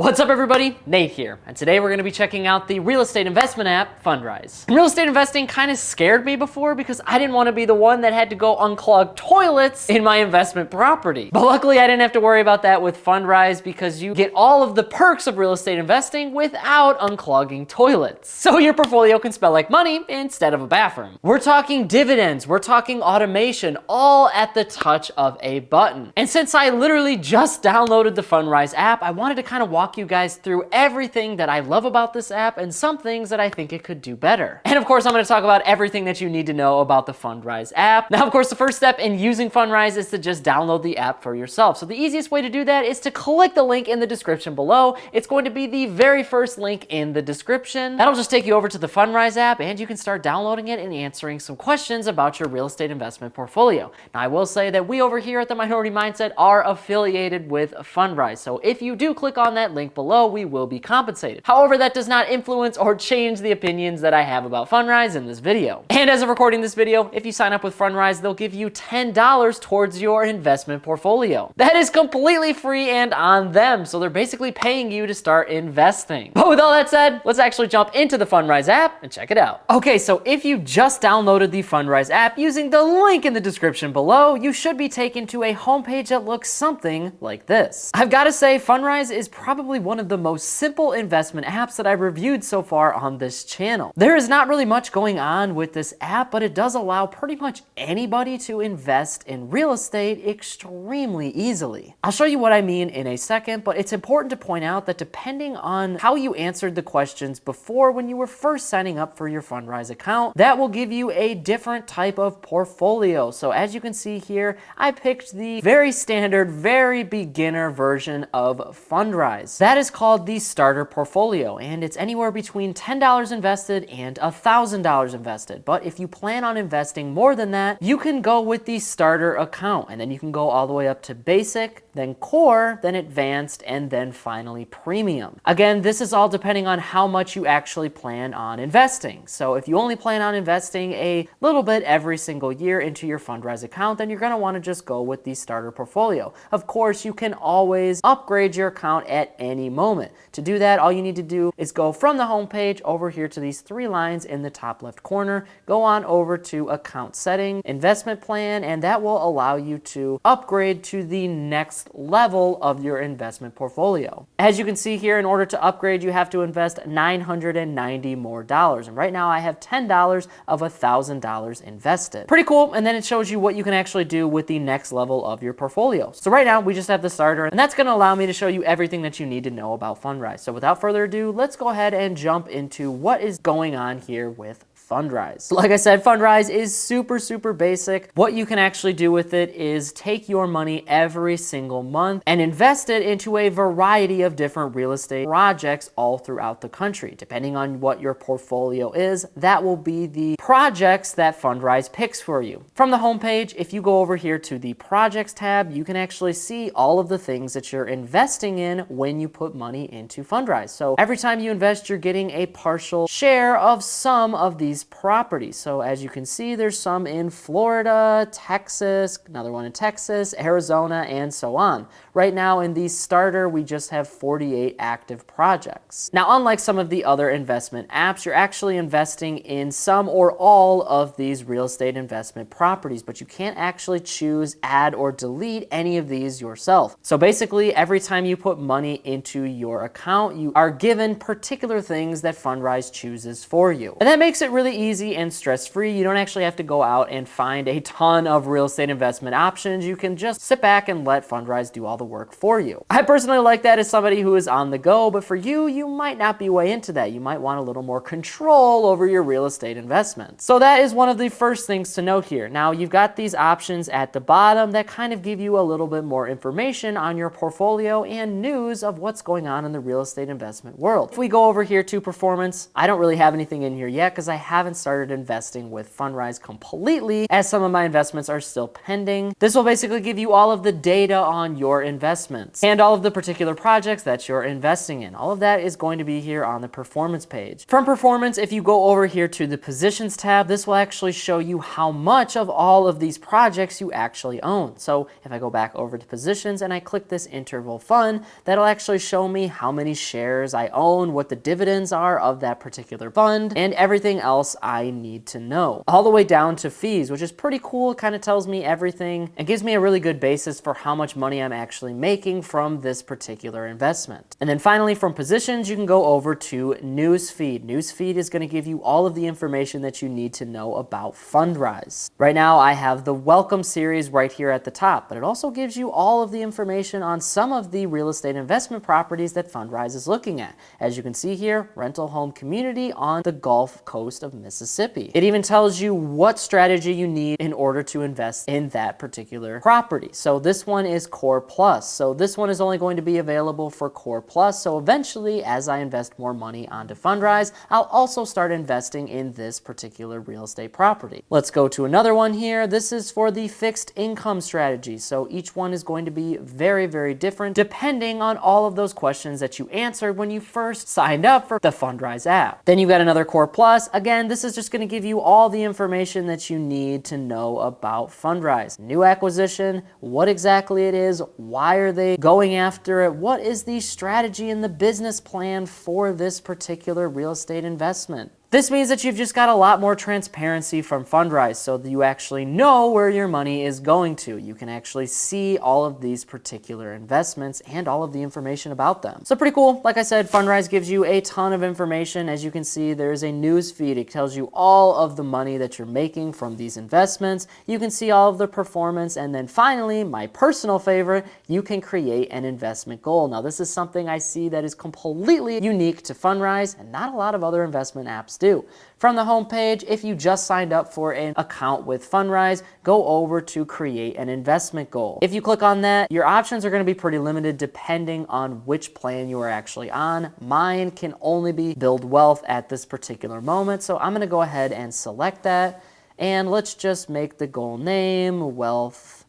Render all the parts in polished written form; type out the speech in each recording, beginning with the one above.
What's up everybody, Nate here, and today we're going to be checking out the real estate investment app, Fundrise. Real estate investing kind of scared me before because I didn't want to be the one that had to go unclog toilets in my investment property. But luckily I didn't have to worry about that with Fundrise because you get all of the perks of real estate investing without unclogging toilets. So your portfolio can smell like money instead of a bathroom. We're talking dividends, we're talking automation, all at the touch of a button. And since I literally just downloaded the Fundrise app, I wanted to kind of walk you guys through everything that I love about this app and some things that I think it could do better. And of course, I'm going to talk about everything that you need to know about the Fundrise app. Now, of course, the first step in using Fundrise is to just download the app for yourself. So the easiest way to do that is to click the link in the description below. It's going to be the very first link in the description. That'll just take you over to the Fundrise app and you can start downloading it and answering some questions about your real estate investment portfolio. Now, I will say that we over here at the Minority Mindset are affiliated with Fundrise. So if you do click on that link below, we will be compensated. However, that does not influence or change the opinions that I have about Fundrise in this video. And as of recording this video, if you sign up with Fundrise, they'll give you $10 towards your investment portfolio. That is completely free and on them. So they're basically paying you to start investing. But with all that said, let's actually jump into the Fundrise app and check it out. Okay, so if you just downloaded the Fundrise app using the link in the description below, you should be taken to a homepage that looks something like this. I've got to say, Fundrise is probably one of the most simple investment apps that I've reviewed so far on this channel. There is not really much going on with this app, but it does allow pretty much anybody to invest in real estate extremely easily. I'll show you what I mean in a second, but it's important to point out that depending on how you answered the questions before when you were first signing up for your Fundrise account, that will give you a different type of portfolio. So as you can see here, I picked the very standard, very beginner version of Fundrise. That is called the starter portfolio, and it's anywhere between $10 invested and $1,000 invested. But if you plan on investing more than that, you can go with the starter account, and then you can go all the way up to basic, then core, then advanced, and then finally premium. Again, this is all depending on how much you actually plan on investing. So if you only plan on investing a little bit every single year into your Fundrise account, then you're going to want to just go with the starter portfolio. Of course, you can always upgrade your account at any moment. To do that, all you need to do is go from the home page over here to these three lines in the top left corner, go on over to account setting, investment plan, and that will allow you to upgrade to the next level of your investment portfolio. As you can see here, in order to upgrade, you have to invest $990 more. And right now I have $10 of $1,000 invested. Pretty cool. And then it shows you what you can actually do with the next level of your portfolio. So right now we just have the starter, and that's going to allow me to show you everything that you need to know about Fundrise. So without further ado, let's go ahead and jump into what is going on here with Fundrise. Like I said, Fundrise is super basic. What you can actually do with it is take your money every single month and invest it into a variety of different real estate projects all throughout the country. Depending on what your portfolio is, that will be the projects that Fundrise picks for you. From the homepage, if you go over here to the projects tab, you can actually see all of the things that you're investing in when you put money into Fundrise. So every time you invest, you're getting a partial share of some of these properties. So as you can see, there's some in Florida, Texas, another one in Texas, Arizona, and so on. Right now in the starter, we just have 48 active projects. Now, unlike some of the other investment apps, you're actually investing in some or all of these real estate investment properties, but you can't actually choose, add, or delete any of these yourself. So basically, every time you put money into your account, you are given particular things that Fundrise chooses for you. And that makes it really easy and stress-free. You don't actually have to go out and find a ton of real estate investment options. You can just sit back and let Fundrise do all the work for you. I personally like that as somebody who is on the go, but for you, you might not be way into that. You might want a little more control over your real estate investments. So that is one of the first things to note here. Now, you've got these options at the bottom that kind of give you a little bit more information on your portfolio and news of what's going on in the real estate investment world. If we go over here to performance, I don't really have anything in here yet because I haven't started investing with Fundrise completely, as some of my investments are still pending. This will basically give you all of the data on your investments and all of the particular projects that you're investing in. All of that is going to be here on the performance page. From performance, if you go over here to the positions tab, this will actually show you how much of all of these projects you actually own. So if I go back over to positions and I click this interval fund, that'll actually show me how many shares I own, what the dividends are of that particular fund, and everything else I need to know. All the way down to fees, which is pretty cool. It kind of tells me everything and gives me a really good basis for how much money I'm actually making from this particular investment. And then finally, from positions, you can go over to newsfeed. Newsfeed is going to give you all of the information that you need to know about Fundrise. Right now, I have the welcome series right here at the top, but it also gives you all of the information on some of the real estate investment properties that Fundrise is looking at. As you can see here, rental home community on the Gulf Coast of Mississippi. It even tells you what strategy you need in order to invest in that particular property. So this one is Core Plus. So this one is only going to be available for Core Plus. So eventually, as I invest more money onto Fundrise, I'll also start investing in this particular real estate property. Let's go to another one here. This is for the fixed income strategy. So each one is going to be very, very different depending on all of those questions that you answered when you first signed up for the Fundrise app. Then you got another Core Plus. Again, this is just going to give you all the information that you need to know about Fundrise. New acquisition, what exactly it is, why are they going after it, what is the strategy and the business plan for this particular real estate investment. This means that you've just got a lot more transparency from Fundrise so that you actually know where your money is going to. You can actually see all of these particular investments and all of the information about them. So pretty cool. Like I said, Fundrise gives you a ton of information. As you can see, there's a news feed. It tells you all of the money that you're making from these investments. You can see all of the performance. And then finally, my personal favorite, you can create an investment goal. Now, this is something I see that is completely unique to Fundrise and not a lot of other investment apps do. From the homepage, if you just signed up for an account with Fundrise, go over to create an investment goal. If you click on that, your options are going to be pretty limited depending on which plan you are actually on. Mine can only be build wealth at this particular moment, so I'm going to go ahead and select that, and let's just make the goal name Wealth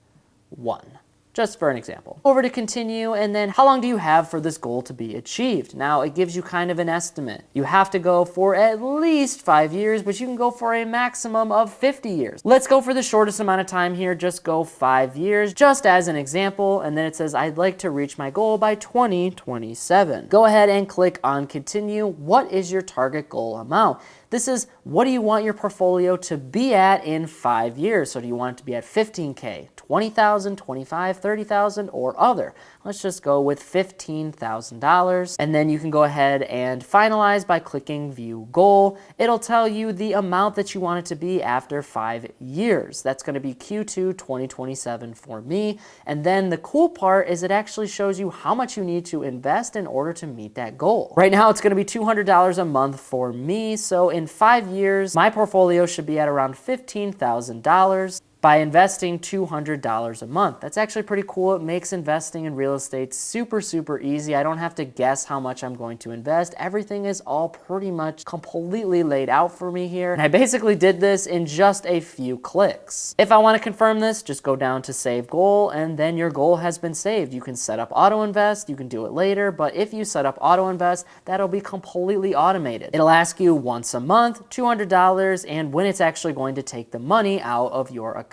1. Just for an example. Over to continue, and then how long do you have for this goal to be achieved? Now, it gives you kind of an estimate. You have to go for at least 5 years, but you can go for a maximum of 50 years. Let's go for the shortest amount of time here. Just go 5 years, just as an example. And then it says, I'd like to reach my goal by 2027. Go ahead and click on continue. What is your target goal amount? This is, what do you want your portfolio to be at in 5 years? So do you want it to be at 15K, 20,000, 25, 30,000, or other? Let's just go with $15,000. And then you can go ahead and finalize by clicking view goal. It'll tell you the amount that you want it to be after 5 years. That's going to be Q2 2027 for me. And then the cool part is it actually shows you how much you need to invest in order to meet that goal. Right now, it's going to be $200 a month for me. So in 5 years, my portfolio should be at around $15,000 by investing $200 a month. That's actually pretty cool. It makes investing in real estate super, super easy. I don't have to guess how much I'm going to invest. Everything is all pretty much completely laid out for me here. And I basically did this in just a few clicks. If I want to confirm this, just go down to save goal, and then your goal has been saved. You can set up auto invest, you can do it later, but if you set up auto invest, that'll be completely automated. It'll ask you once a month, $200, and when it's actually going to take the money out of your account.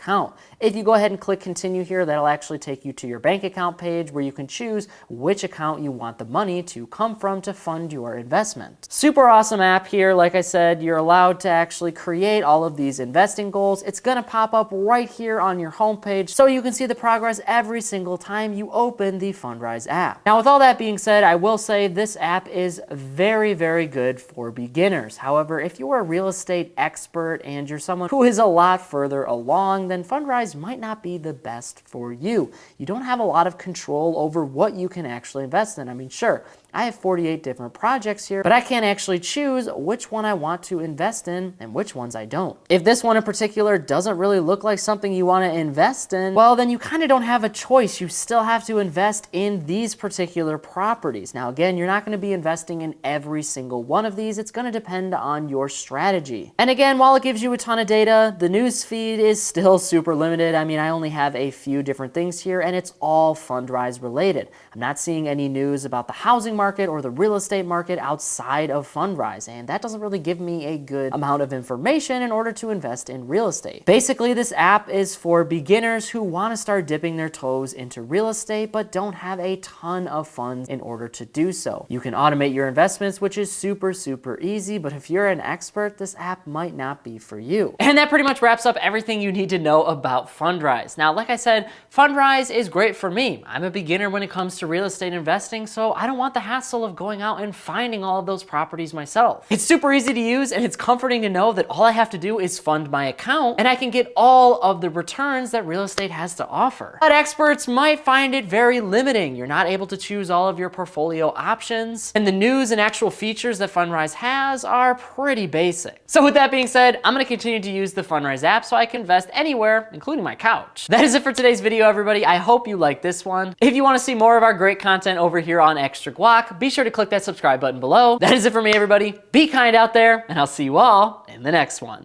If you go ahead and click continue here, that'll actually take you to your bank account page where you can choose which account you want the money to come from to fund your investment. Super awesome app here. Like I said, you're allowed to actually create all of these investing goals. It's going to pop up right here on your homepage so you can see the progress every single time you open the Fundrise app. Now, with all that being said, I will say this app is very, very good for beginners. However, if you're a real estate expert and you're someone who is a lot further along, wrong, then Fundrise might not be the best for you. You don't have a lot of control over what you can actually invest in. I mean, sure, I have 48 different projects here, but I can't actually choose which one I want to invest in and which ones I don't. If this one in particular doesn't really look like something you want to invest in, well, then you kind of don't have a choice. You still have to invest in these particular properties. Now, again, you're not going to be investing in every single one of these. It's going to depend on your strategy. And again, while it gives you a ton of data, the news feed is still super limited. I mean, I only have a few different things here, and it's all Fundrise related. I'm not seeing any news about the housing market or the real estate market outside of Fundrise, and that doesn't really give me a good amount of information in order to invest in real estate. Basically, this app is for beginners who want to start dipping their toes into real estate but don't have a ton of funds in order to do so. You can automate your investments, which is super easy, but if you're an expert, this app might not be for you. And that pretty much wraps up everything you need to know about Fundrise. Now, like I said, Fundrise is great for me. I'm a beginner when it comes to real estate investing, so I don't want the hassle of going out and finding all of those properties myself. It's super easy to use, and it's comforting to know that all I have to do is fund my account and I can get all of the returns that real estate has to offer. But experts might find it very limiting. You're not able to choose all of your portfolio options, and the news and actual features that Fundrise has are pretty basic. So with that being said, I'm gonna continue to use the Fundrise app so I can invest anywhere, including my couch. That is it for today's video, everybody. I hope you liked this one. If you wanna see more of our great content over here on Extra Guac, be sure to click that subscribe button below. That is it for me, everybody. Be kind out there, and I'll see you all in the next one.